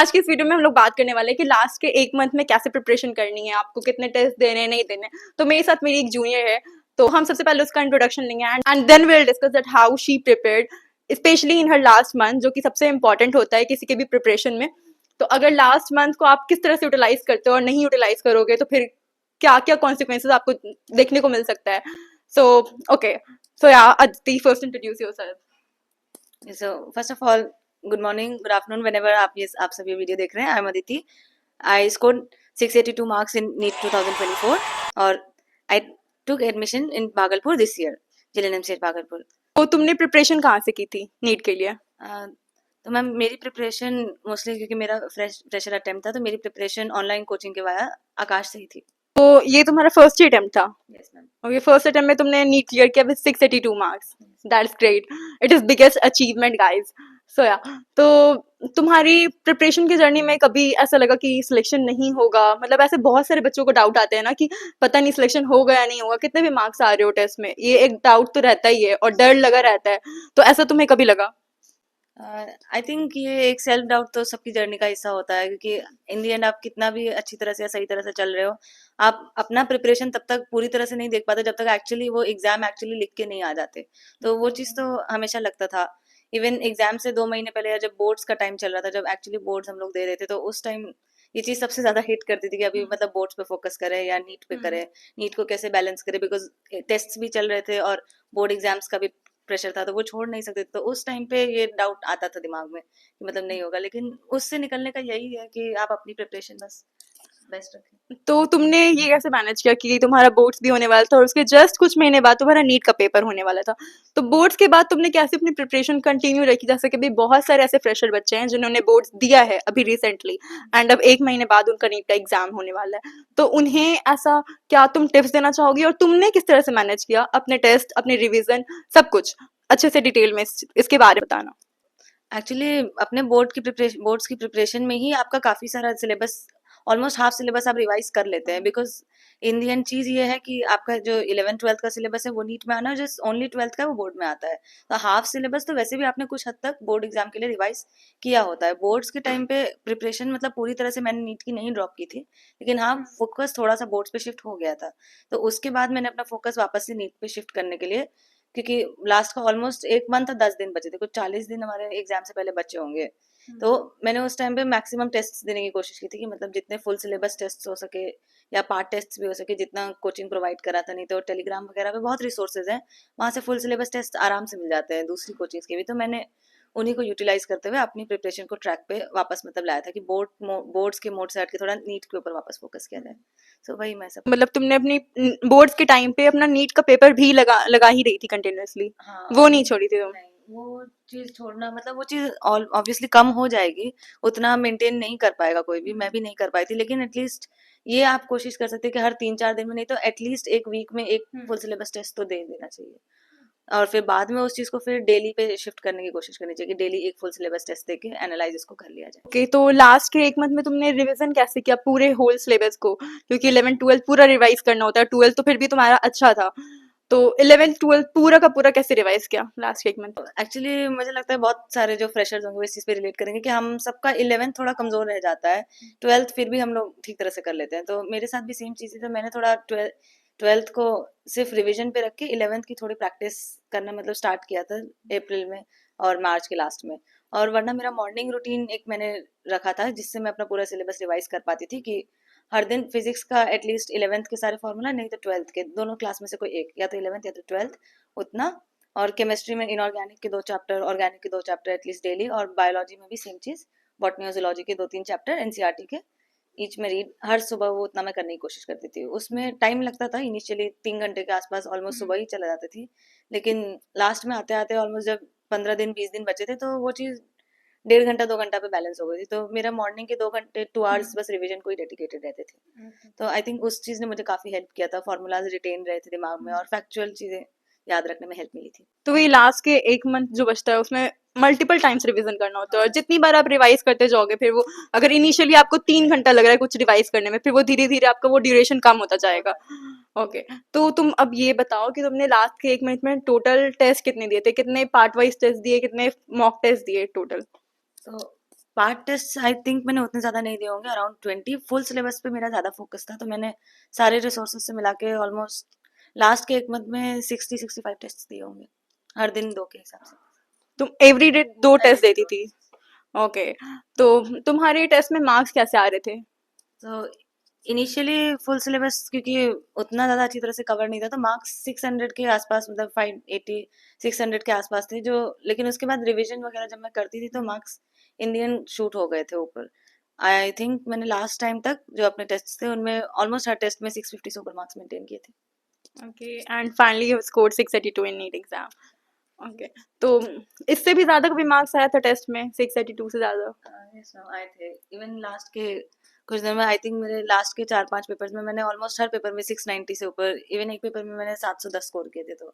आज की इस वीडियो में हम लोग बात करने वाले हैं कि लास्ट के 1 मंथ में कैसे प्रिपरेशन करनी है, आपको कितने टेस्ट देने हैं, नहीं देने। तो मेरे साथ मेरी एक जूनियर है, तो हम सबसे पहले उसका इंट्रोडक्शन लेंगे and then we will discuss that how she prepared specially in her last month, जो कि सबसे इंपॉर्टेंट होता है किसी के भी प्रिपरेशन में। तो अगर लास्ट मंथ को आप किस तरह से यूटिलाइज करते हो और नहीं यूटिलाइज करोगे तो फिर क्या क्या कॉन्सिक्वेंसेज आपको देखने को मिल सकता है। सो ओके, सो या Aditi, first introduce yourself. So first of all, good morning, good afternoon, whenever आप सब ये वीडियो देख रहे हैं. I'm Aditi. I scored 682 marks in NEET 2024 और I took admission in Bhagalpur this year, JNNM Bhagalpur. तो तुमने प्रिपरेशन कहाँ से की थी नीट के लिए? तो मैम मेरी प्रिपरेशन मोस्टली क्योंकि मेरा फ्रेशर अटेम्प्ट था, तो मेरी प्रिपरेशन ऑनलाइन कोचिंग के वाया आकाश से ही थी. तो ये तुम्हारा फर्स्ट ही अटेम्प्ट था? Yes ma'am. और ये फर्स्ट अटेम्प्ट में तुमने नीट क्लियर किया with 682 marks. That's great, it is biggest achievement guys. So yeah, तो तुम्हारी प्रिपरेशन की जर्नी में कभी ऐसा लगा कि सिलेक्शन नहीं होगा? मतलब ऐसे बहुत सारे बच्चों को डाउट आते हैं ना कि पता नहीं सिलेक्शन होगा या नहीं होगा, कितने भी मार्क्स आ रहे हो टेस्ट में, ये एक डाउट तो रहता ही है और डर लगा रहता है। तो ऐसा तुम्हें कभी लगा? आई थिंक ये एक सेल्फ डाउट तो सबकी जर्नी का हिस्सा होता है, क्योंकि इन दी एंड आप कितना भी अच्छी तरह से या सही तरह से चल रहे हो, आप अपना प्रिपरेशन तब तक पूरी तरह से नहीं देख पाते जब तक एक्चुअली वो एग्जाम एक्चुअली लिख के नहीं आ जाते. तो वो चीज़ तो हमेशा लगता था. इवन एग्जाम से 2 महीने पहले या जब बोर्ड्स का टाइम चल रहा था, जब एक्चुअली बोर्ड्स हम लोग दे रहे थे, तो उस टाइम ये चीज़ सबसे ज्यादा हिट करती थी कि अभी मतलब बोर्ड्स पे फोकस करें या नीट पे करें, नीट को कैसे बैलेंस करें, बिकॉज टेस्ट भी चल रहे थे और बोर्ड एग्जाम्स का भी प्रेशर था, तो वो छोड़ नहीं सकते. तो उस टाइम पे ये डाउट आता था दिमाग में कि मतलब नहीं होगा, लेकिन उससे निकलने का यही है कि आप अपनी प्रिपरेशन बस बेस्ट रखें. तो तुमने ये कैसे मैनेज किया कि तुम्हारा बोर्ड्स भी होने वाला था और उसके जस्ट कुछ महीने बाद तुम्हारा नीट का पेपर होने वाला था? तो बोर्ड्स के बाद तुमने कैसे अपनी प्रिपरेशन कंटिन्यू रखी? जैसे कि भी बहुत सारे ऐसे फ्रेशर बच्चे हैं जिन्होंने बोर्ड्स दिया है अभी रिसेंटली एंड अब 1 महीने बाद उनका नीट का एग्जाम होने वाला है, तो उन्हें ऐसा क्या तुम टिप्स देना चाहोगी और तुमने किस तरह से मैनेज किया अपने टेस्ट, अपने रिविजन, सब कुछ अच्छे से डिटेल में इसके बारे में बताना। एक्चुअली अपने बोर्ड्स की प्रिपरेशन में ही आपका काफी सारा सिलेबस, ऑलमोस्ट हाफ सिलेबस आप रिवाइज कर लेते हैं, बिकॉज इन दी एंड चीज ये है कि आपका जो 11th 12th का सिलेबस है वो नीट में आना है, जस्ट ओनली 12th का वो बोर्ड में आता है. तो हाफ सिलेबस तो वैसे भी आपने कुछ हद तक बोर्ड एग्जाम के लिए रिवाइज किया होता है. बोर्ड्स के टाइम पे प्रिपरेशन मतलब पूरी तरह से मैंने नीट की नहीं ड्रॉप की थी, लेकिन हाँ फोकस थोड़ा सा बोर्ड्स पे शिफ्ट हो गया था. तो उसके बाद मैंने अपना फोकस वापस से नीट पे शिफ्ट करने के लिए, क्योंकि लास्ट का ऑलमोस्ट 1 मंथ 10 दिन बचे थे, कुछ 40 दिन हमारे एग्जाम से पहले बचे होंगे. तो मैंने उस टाइम पे मैक्सिमम टेस्ट देने की कोशिश की थी कि मतलब जितने फुल सिलेबस टेस्ट हो सके या पार्ट टेस्ट भी हो सके, जितना कोचिंग प्रोवाइड करा था. नहीं तो टेलीग्राम वगैरह पे बहुत रिसोर्सेज हैं, वहाँ से फुल सिलेबस टेस्ट आराम से मिल जाते हैं दूसरी कोचिंग्स के भी. तो मैंने उन्हीं को यूटिलाइज करते हुए अपनी प्रिपरेशन को ट्रैक पे वापस मतलब लाया था कि बोर्ड्स के मोड से हट के थोड़ा नीट के ऊपर वापस फोकस किया जाए. सो वही मैं सब मतलब तुमने अपनी बोर्ड्स के टाइम पे अपना नीट का पेपर भी लगा ही रही थी कंटिन्यूअसली? हाँ, वो नहीं छोड़ी थी तुम? नहीं, वो चीज छोड़ना मतलब वो चीज ऑब्वियसली कम हो जाएगी, उतना मेंटेन नहीं कर पाएगा कोई भी, मैं भी नहीं कर पाई थी. लेकिन एटलीस्ट ये आप कोशिश कर सकते हैं कि हर 3-4 दिन में, नहीं तो एटलीस्ट एक वीक में एक फुल सिलेबस टेस्ट तो दे देना चाहिए. और फिर बाद में उस चीज को फिर डेली पे शिफ्ट करने की कोशिश करनी चाहिए कि डेली एक फुल सिलेबस टेस्ट देके एनालाइज इसको कर लिया जाए. ओके, तो लास्ट के 1 मंथ में तुमने रिवीजन कैसे किया पूरे होल सिलेबस को? क्योंकि 11th 12th पूरा रिवाइज करना होता है, 12th तो फिर भी तुम्हारा अच्छा था, तो 11th 12th पूरा का पूरा कैसे रिवाइज किया लास्ट के 1 मंथ? एक्चुअली मुझे लगता है बहुत सारे जो फ्रेशर्स होंगे वो इस चीज पे रिलेट करेंगे कि हम सबका 11th थोड़ा कमजोर रह जाता है, 12th फिर भी हम लोग ठीक तरह से कर लेते हैं. तो मेरे साथ भी सेम चीज है. तो मैंने थोड़ा 12th को सिर्फ रिवीजन पे रख के 11th की थोड़ी प्रैक्टिस करना मतलब स्टार्ट किया था अप्रैल में और मार्च के लास्ट में. और वरना मेरा मॉर्निंग रूटीन एक मैंने रखा था जिससे मैं अपना पूरा सिलेबस रिवाइज कर पाती थी, कि हर दिन फिजिक्स का एटलीस्ट 11th के सारे फॉर्मूला, नहीं तो 12th के, दोनों क्लास में से कोई एक, या तो 11th या तो 12th, उतना. और केमिस्ट्री में इनऑर्गेनिक के 2 चैप्टर, ऑर्गेनिक के 2 चैप्टर एटलीस्ट डेली. और बायोलॉजी में भी सेम चीज, बॉटनी और जूलॉजी के 2-3 चैप्टर एनसीईआरटी के ईच में रीड हर सुबह. वो उतना मैं करने की कोशिश करती थी. उसमें टाइम लगता था इनिशियली 3 घंटे के आसपास, ऑलमोस्ट सुबह ही चला जाती थी. लेकिन लास्ट में आते आते ऑलमोस्ट जब 15 दिन 20 दिन बचे थे, तो वो चीज 1.5 घंटा 2 घंटा पे बैलेंस हो गई थी. तो मेरा मॉर्निंग के 2 घंटे 2 आवर्स बस रिवीजन को ही डेडिकेटेड रहते थे. तो आई थिंक उस चीज ने मुझे काफी हेल्प किया था, फॉर्मूलाज रिटेन रहे थे दिमाग में और फैक्चुअल चीजें याद रखने में हेल्प मिली थी. तो वही लास्ट के 1 मंथ जो बचता है उसमें मल्टीपल टाइम्स रिवीजन करना होता है, और जितनी बार आप रिवाइज करते जाओगे फिर वो, अगर इनिशियली आपको 3 घंटा लग रहा है कुछ रिवाइज करने में, फिर वो धीरे धीरे आपका वो ड्यूरेशन कम होता जाएगा. ओके, तो तुम अब ये बताओ कि तुमने लास्ट के 1 मंथ में टोटल टेस्ट कितने दिए थे, कितने पार्ट वाइज टेस्ट दिए, कितने मॉक टेस्ट दिए टोटल? तो पार्ट टेस्ट आई थिंक मैंने उतने ज़्यादा नहीं दिए होंगे, अराउंड 20। फुल सिलेबस पे मेरा ज़्यादा फोकस था, तो मैंने सारे रिसोर्सेज से मिला के ऑलमोस्ट लास्ट के 1 मंथ में 60-65 टेस्ट दिए होंगे, हर दिन 2 के हिसाब से। तुम एवरी डे 2 टेस्ट Everyday देती 2 थी? टेस्ट। ओके। तो तुम्हारे टेस्ट में मार्क्स कैसे आ रहे थे? तो इनिशियली फुल सिलेबस क्योंकि उतना ज़्यादा अच्छी तरह से कवर नहीं था, तो मार्क्स 600 के आसपास, मतलब 580 600 के आसपास थे जो, लेकिन उसके बाद रिवीजन वगैरह जब मैं करती थी तो मार्क्स इंडियन शूट हो गए थे ऊपर। आई थिंक मैंने लास्ट टाइम तक जो अपने टेस्ट थे उनमें ऑलमोस्ट हर टेस्ट में 650 से ऊपर मार्क्स मेंटेन किए थे। Okay, and finally you scored 682 in NEET exam. Okay, तो इससे भी ज़्यादा कभी मार्क्स आया था टेस्ट में, 682 से ज़्यादा? यस मैम, आए थे। इवन लास्ट के कुछ दिन में आई थिंक मेरे लास्ट के 4-5 पेपर्स में मैंने ऑलमोस्ट हर पेपर में 690 से ऊपर, इवन एक पेपर में मैंने 710 स्कोर किए थे। तो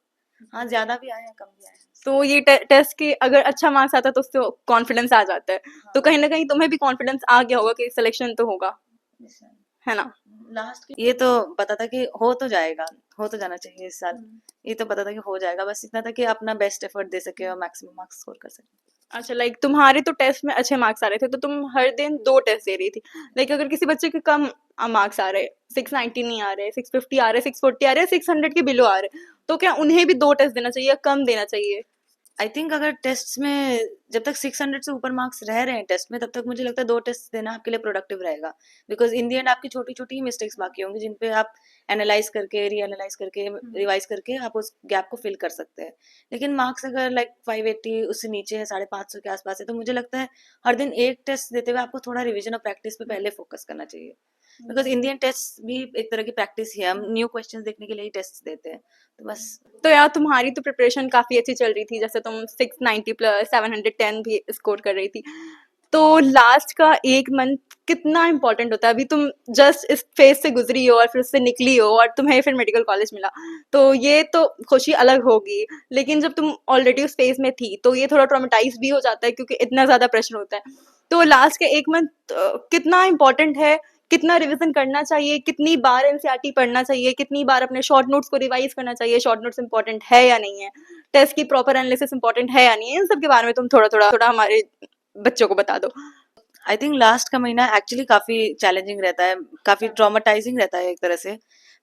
हाँ, ज़्यादा भी आए हैं, कम भी आए हैं। तो ये टेस्ट के अगर अच्छा मार्क्स आता है तो उससे कॉन्फिडेंस आ जाता है, तो हाँ। कहीं ना कहीं तुम्हें भी कॉन्फिडेंस आ गया होगा कि सिलेक्शन तो होगा, यस मैम। है ना? लास्ट के ये तो पता था कि हो तो जाएगा, हो तो जाना चाहिए इस साल। ये तो पता था कि हो जाएगा, बस इतना था कि अपना बेस्ट एफर्ट दे सके और मैक्सिमम मार्क्स स्कोर कर सके। अच्छा, लाइक तुम्हारे तो टेस्ट में अच्छे मार्क्स आ रहे थे तो तुम हर दिन 2 टेस्ट दे रही थी। लाइक अगर किसी बच्चे के कम मार्क्स आ रहे, 690 नहीं आ रहे, 650 आ रहे, 640 आ रहे, 600 के बिलो आ रहे, तो क्या उन्हें भी 2 टेस्ट देना चाहिए या कम देना चाहिए? आई थिंक अगर टेस्ट में जब तक 600 से ऊपर मार्क्स रह रहे हैं टेस्ट में, तब तक मुझे लगता है 2 टेस्ट देना आपके लिए प्रोडक्टिव रहेगा। बिकॉज इन दी एंड आपकी छोटी छोटी ही मिस्टेक्स बाकी होंगी जिन पे आप एनालाइज करके, रीएनालाइज करके, रिवाइज करके आप उस गैप को फिल कर सकते हैं। लेकिन मार्क्स अगर लाइक 580 उससे नीचे है, 550 के आसपास है, तो मुझे लगता है हर दिन एक टेस्ट देते हुए आपको थोड़ा रिविजन और प्रैक्टिस पे पहले फोकस करना चाहिए। बिकॉज इंडियन टेस्ट भी एक तरह की प्रैक्टिस ही है, हम न्यू क्वेश्चंस देखने के लिए ही टेस्ट देते हैं, तो बस। तो यार तुम्हारी तो प्रिपरेशन काफ़ी अच्छी चल रही थी, जैसे तुम 690 प्लस 710 भी स्कोर कर रही थी। तो लास्ट का 1 मंथ कितना इम्पोर्टेंट होता है? अभी तुम जस्ट इस फेज से गुजरी हो और फिर उससे निकली हो और तुम्हें फिर मेडिकल कॉलेज मिला, तो ये तो खुशी अलग होगी। लेकिन जब तुम ऑलरेडी उस फेज में थी तो ये थोड़ा ट्रॉमेटाइज भी हो जाता है क्योंकि इतना ज़्यादा प्रेशर होता है। तो लास्ट के 1 मंथ कितना इम्पोर्टेंट है? कितना रिवीजन करना चाहिए? कितनी बार एनसीईआरटी पढ़ना चाहिए? कितनी बार अपने शॉर्ट नोट्स को रिवाइज करना चाहिए? शॉर्ट नोट्स इंपॉर्टेंट है या नहीं है? टेस्ट की प्रॉपर एनालिसिस इंपॉर्टेंट है या नहीं है? इन सब के बारे में तुम थोड़ा हमारे बच्चों को बता दो। आई थिंक लास्ट का महीना एक्चुअली काफी चैलेंजिंग रहता है, काफी ट्रॉमेटाइजिंग रहता है एक तरह से,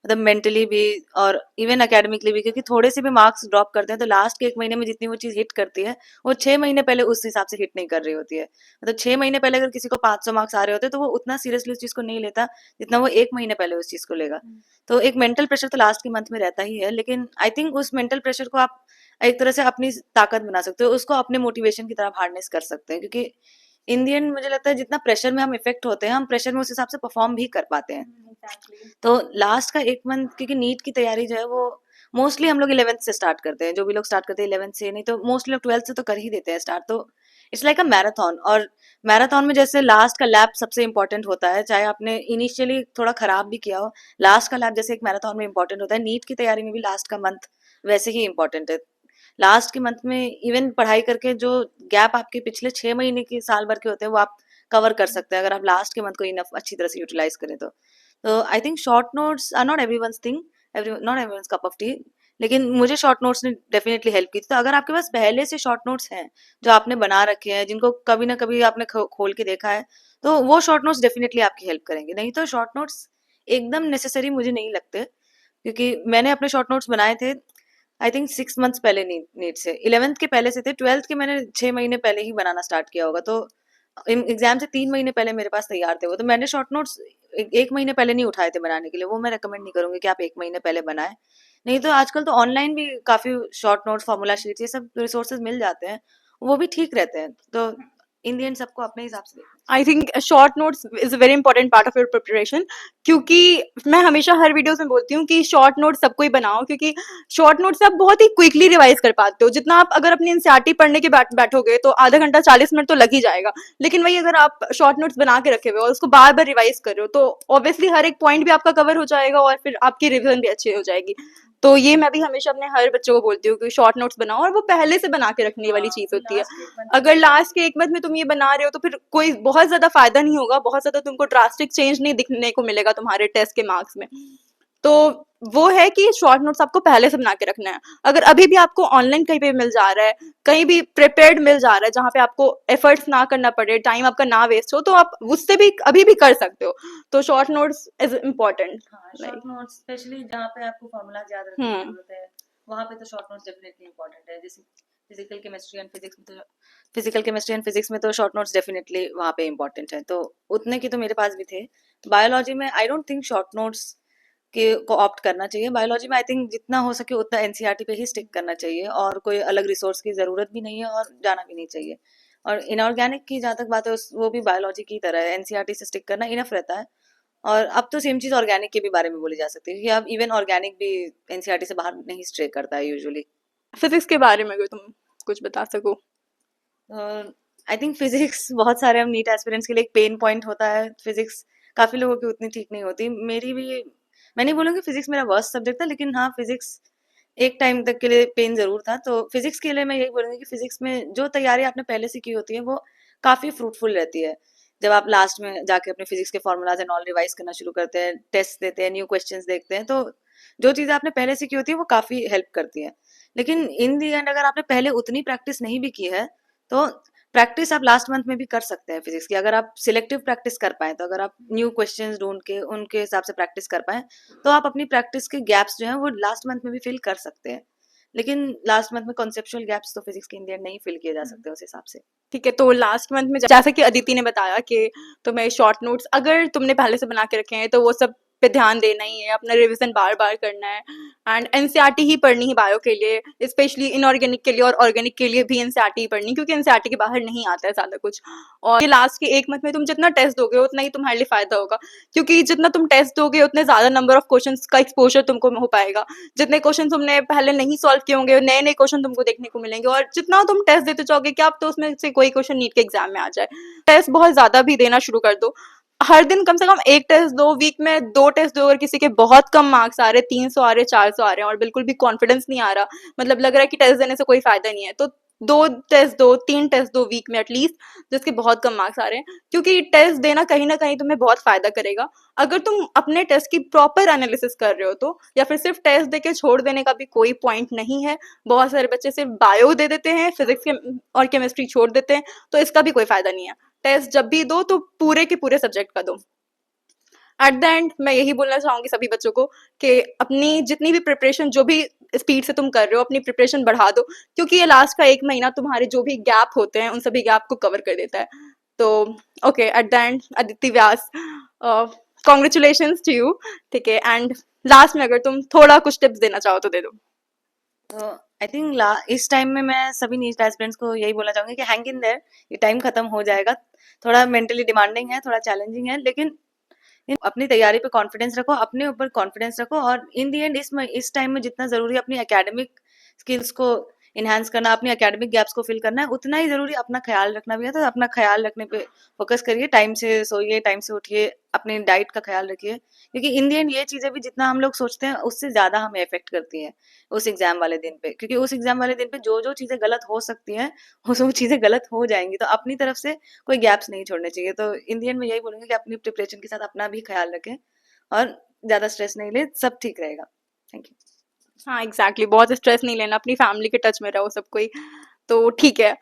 मतलब मेंटली भी और इवन एकेडमिकली भी, क्योंकि थोड़े से भी मार्क्स ड्रॉप करते हैं तो लास्ट के 1 महीने में जितनी वो चीज हिट करती है वो 6 महीने पहले उस हिसाब से हिट नहीं कर रही होती है। मतलब 6 महीने पहले अगर किसी को 500 मार्क्स आ रहे होते तो वो उतना सीरियसली उस चीज को नहीं लेता जितना वो 1 महीने पहले उस चीज को लेगा। तो एक मेंटल प्रेशर तो लास्ट के मंथ में रहता ही है, लेकिन आई थिंक उस मेंटल प्रेशर को आप एक तरह से अपनी ताकत बना सकते हो, उसको अपने मोटिवेशन की तरफ हार्नेस कर सकते हैं, क्योंकि इन दी एंड मुझे लगता है जितना प्रेशर में हम इफेक्ट होते हैं, हम प्रेशर में उस हिसाब से परफॉर्म भी कर पाते हैं। तो लास्ट का 1 मंथ, क्योंकि नीट की तैयारी जो है वो मोस्टली हम लोग 11th से स्टार्ट करते हैं, जो भी लोग स्टार्ट करते हैं 11th से, नहीं तो मोस्टली लोग 12th से तो कर ही देते हैं स्टार्ट। तो इट्स लाइक अ मैराथन, और मैराथन में जैसे लास्ट का लैप सबसे इंपॉर्टेंट होता है, चाहे आपने इनिशियली थोड़ा खराब भी किया हो, लास्ट का लैप जैसे एक मैराथन में इंपॉर्टेंट होता है, नीट की तैयारी में भी लास्ट का मंथ वैसे ही इंपॉर्टेंट है। लास्ट के मंथ में इवन पढ़ाई करके जो गैप आपके पिछले 6 महीने के साल भर के होते हैं वो आप कवर कर सकते हैं, अगर आप लास्ट के मंथ को इनफ अच्छी तरह से यूटिलाइज करें तो I think short notes are not everyone's thing, not everyone's cup of tea, लेकिन मुझे शॉर्ट नोट्स ने डेफिनेटली हेल्प की थी। तो अगर आपके पास पहले से शॉर्ट नोट्स हैं जो आपने बना रखे हैं, जिनको कभी ना कभी आपने खोल के देखा है, तो वो शॉर्ट नोट्स डेफिनेटली आपकी हेल्प करेंगे। नहीं तो शॉर्ट नोट्स एकदम नेसेसरी मुझे नहीं लगते, क्योंकि मैंने अपने शॉर्ट नोट्स बनाए थे आई थिंक 6 मंथ्स पहले नीट से, 11th के पहले से थे, 12th के मैंने 6 महीने पहले ही बनाना स्टार्ट किया होगा, तो एग्जाम से 3 महीने पहले मेरे पास तैयार थे वो। तो मैंने शॉर्ट नोट्स 1 महीने पहले नहीं उठाए थे बनाने के लिए, वो मैं रेकमेंड नहीं करूंगी कि आप 1 महीने पहले बनाए। नहीं तो आजकल तो ऑनलाइन भी काफी शॉर्ट नोट्स, फॉर्मूला शीट्स, ये सब रिसोर्सेज मिल जाते हैं, वो भी ठीक रहते हैं। तो इन दी एंड सबको अपने हिसाब से आई think short notes is a very important part of your preparation, क्योंकि मैं हमेशा हर वीडियोस में बोलती हूँ कि शॉर्ट नोट्स सबको ही बनाओ, क्योंकि शॉर्ट नोट्स से आप बहुत ही क्विकली रिवाइज कर पाते हो। जितना आप अगर अपनी एनसीईआरटी पढ़ने के बैठोगे तो आधा घंटा 40 मिनट तो लग ही जाएगा, लेकिन वही अगर आप शॉर्ट नोट्स बना के रखे हुए और उसको बार बार रिवाइज कर रहे हो तो ऑब्वियसली हर एक पॉइंट भी आपका कवर हो जाएगा और फिर आपकी रिविजन भी अच्छी हो जाएगी। तो ये मैं भी हमेशा अपने हर बच्चों को बोलती हूँ कि शॉर्ट नोट्स बनाओ, और वो पहले से बना के रखने वाली चीज होती है। अगर लास्ट के 1 मंथ में तुम ये बना रहे हो तो फिर कोई बहुत ज्यादा फायदा नहीं होगा, बहुत ज्यादा तुमको ड्रास्टिक चेंज नहीं दिखने को मिलेगा तुम्हारे टेस्ट के मार्क्स में। तो वो है कि शॉर्ट नोट्स आपको पहले से बना के रखना है। अगर अभी भी आपको ऑनलाइन कहीं पे मिल जा रहा है, कहीं भी प्रिपेयर्ड मिल जा रहा है जहाँ पे आपको एफर्ट्स ना करना पड़े, टाइम आपका ना वेस्ट हो, तो आप उससे भी अभी भी कर सकते हो। तो शॉर्ट नोट्स इज इम्पोर्टेंट। हाँ, शॉर्ट नोट्स स्पेशली जहाँ पे आपको फॉर्मूलाज याद रखने की हम्म। जरूरत है, वहाँ पे तो शॉर्ट नोट्स डेफिनेटली इंपॉर्टेंट है। जैसे फिजिकल केमिस्ट्री एंड फिजिक्स में तो शॉर्ट नोट्स डेफिनेटली वहाँ पे इंपॉर्टेंट है, तो उतने की तो मेरे पास भी थे। बायोलॉजी में I don't think short notes के को ऑप्ट करना चाहिए। बायोलॉजी में आई थिंक जितना हो सके उतना एनसीईआरटी पे ही स्टिक करना चाहिए, और कोई अलग रिसोर्स की ज़रूरत भी नहीं है और जाना भी नहीं चाहिए। और इनऑर्गेनिक की जहाँ तक बात है वो भी बायोलॉजी की तरह है, एनसीईआरटी से स्टिक करना इनफ रहता है। और अब तो सेम चीज़ ऑर्गेनिक के भी बारे में बोली जा सकती है, क्योंकि अब इवन ऑर्गेनिक भी एनसीईआरटी से बाहर नहीं स्ट्रे करता है यूजुअली। फिजिक्स के बारे में अगर तुम कुछ बता सको। आई थिंक फिजिक्स बहुत सारे हम नीट एस्पिरेंट्स के लिए एक पेन पॉइंट होता है। फिजिक्स काफ़ी लोगों की उतनी ठीक नहीं होती, मेरी भी। मैं नहीं बोलूँगी फिजिक्स मेरा वर्स्ट सब्जेक्ट था, लेकिन हाँ फिजिक्स एक टाइम तक के लिए पेन ज़रूर था। तो फिजिक्स के लिए मैं यही बोलूँगी कि फिजिक्स में जो तैयारी आपने पहले से की होती है वो काफ़ी फ्रूटफुल रहती है। जब आप लास्ट में जाके अपने फिजिक्स के फॉर्मूलाज एंड ऑल रिवाइज करना शुरू करते हैं, टेस्ट देते हैं, न्यू क्वेश्चंस देखते हैं, तो जो चीज़ें आपने पहले से की होती है वो काफ़ी हेल्प करती है। लेकिन इन दी एंड अगर आपने पहले उतनी प्रैक्टिस नहीं भी की है, तो प्रैक्टिस आप लास्ट मंथ में भी कर सकते हैं फिजिक्स की, अगर आप सिलेक्टिव प्रैक्टिस कर पाए। तो अगर आप न्यू क्वेश्चंस ढूंढ के उनके हिसाब से प्रैक्टिस कर पाए, तो आप अपनी प्रैक्टिस के गैप्स जो हैं वो लास्ट मंथ में भी फिल कर सकते हैं। लेकिन लास्ट मंथ में कॉन्सेप्चुअल गैप्स तो फिजिक्स के इन दी एंड नहीं फिल किए जा सकते उस हिसाब से। ठीक है, तो लास्ट मंथ में जैसा कि अदिति ने बताया कि तुम्हें शॉर्ट नोट्स अगर तुमने पहले से बना के रखे हैं तो वो सब पे ध्यान देना ही है, अपना रिवीजन बार बार करना है। एंड एनसीईआरटी ही पढ़नी है बायो के लिए, स्पेशली इनऑर्गेनिक के लिए, और ऑर्गेनिक के लिए भी एनसीईआरटी ही पढ़नी, क्योंकि एनसीईआरटी के बाहर नहीं आता है ज़्यादा कुछ। और ये लास्ट के एक मंथ में तुम जितना टेस्ट दोगे उतना ही तुम्हारे लिए फ़ायदा होगा, क्योंकि जितना तुम टेस्ट दोगे उतने ज़्यादा नंबर ऑफ क्वेश्चन का एक्सपोजर तुमको हो पाएगा। जितने क्वेश्चन तुमने पहले नहीं सॉल्व किए होंगे, नए नए क्वेश्चन तुमको देखने को मिलेंगे, और जितना तुम टेस्ट देते जाओगे क्या आप तो उसमें से कोई क्वेश्चन नीट के एग्जाम में आ जाए। टेस्ट बहुत ज़्यादा भी देना शुरू कर दो, हर दिन कम से कम एक टेस्ट दो, वीक में 2 टेस्ट दो। अगर किसी के बहुत कम मार्क्स आ रहे, 300 आ रहे, 400 आ रहे हैं और बिल्कुल भी कॉन्फिडेंस नहीं आ रहा, मतलब लग रहा है कि टेस्ट देने से कोई फायदा नहीं है, तो 2 टेस्ट दो, 3 टेस्ट दो वीक में एटलीस्ट, जिसके बहुत कम मार्क्स आ रहे हैं, क्योंकि टेस्ट देना कहीं ना कहीं तुम्हें बहुत फायदा करेगा। अगर तुम अपने टेस्ट की प्रॉपर एनालिसिस कर रहे हो तो, या फिर सिर्फ टेस्ट दे के छोड़ देने का भी कोई पॉइंट नहीं है। बहुत सारे बच्चे सिर्फ बायो दे देते हैं, फिजिक्स और केमिस्ट्री छोड़ देते हैं, तो इसका भी कोई फायदा नहीं है। टेस्ट जब भी दो तो पूरे के पूरे सब्जेक्ट का दो। एट द एंड मैं यही बोलना चाहूंगी सभी बच्चों को कि अपनी जितनी भी प्रिपरेशन, जो भी स्पीड से तुम कर रहे हो, अपनी प्रिपरेशन बढ़ा दो, क्योंकि ये लास्ट का एक महीना तुम्हारे जो भी गैप होते हैं उन सभी गैप को कवर कर देता है। तो okay, at the end Aditi Vyas, congratulation to you. ठीक है, एंड लास्ट में अगर तुम थोड़ा कुछ टिप्स देना चाहो तो दे दो। तो आई थिंक इस टाइम में मैं सभी नीट एस्पिरेंट्स को यही बोलना चाहूंगी कि हैंग इन देयर, ये टाइम खत्म हो जाएगा। थोड़ा मेंटली डिमांडिंग है, थोड़ा चैलेंजिंग है, लेकिन अपनी तैयारी पे कॉन्फिडेंस रखो, अपने ऊपर कॉन्फिडेंस रखो, और इन दी एंड इस टाइम में जितना जरूरी है अपनी एकेडमिक स्किल्स को इन्हांस करना, अपनी एकेडमिक गैप्स को फिल करना है, उतना ही जरूरी अपना ख्याल रखना भी है। तो अपना ख्याल रखने पे फोकस करिए, टाइम से सोइए, टाइम से उठिए, अपनी डाइट का ख्याल रखिए, क्योंकि इन दी एंड ये चीजें भी जितना हम लोग सोचते हैं उससे ज्यादा हमें इफेक्ट करती हैं उस एग्जाम वाले दिन पे। क्योंकि उस एग्जाम वाले दिन पे जो जो चीजें गलत हो सकती हैं वो चीजें गलत हो जाएंगी, तो अपनी तरफ से कोई गैप्स नहीं छोड़ने चाहिए। तो इन दी एंड में यही बोलूंगी कि अपनी प्रिपरेशन के साथ अपना भी ख्याल रखें और ज्यादा स्ट्रेस नहीं ले, सब ठीक रहेगा। Thank you. हाँ एग्जैक्टली, बहुत स्ट्रेस नहीं लेना, अपनी फैमिली के टच में रहो सब कोई, तो ठीक है।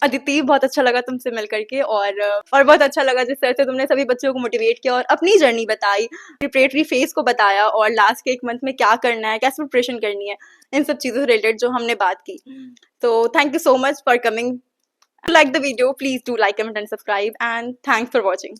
अदिति, बहुत अच्छा लगा तुमसे मिल करके, और बहुत अच्छा लगा जिस तरह से तुमने सभी बच्चों को मोटिवेट किया और अपनी जर्नी बताई, प्रिपरेटरी फेज को बताया, और लास्ट के एक मंथ में क्या करना है, कैसे प्रिपरेशन करनी है, इन सब चीज़ों से रिलेटेड जो हमने बात की। तो thank you so much for coming. Like the video, please do like, comment and subscribe, and thanks for watching.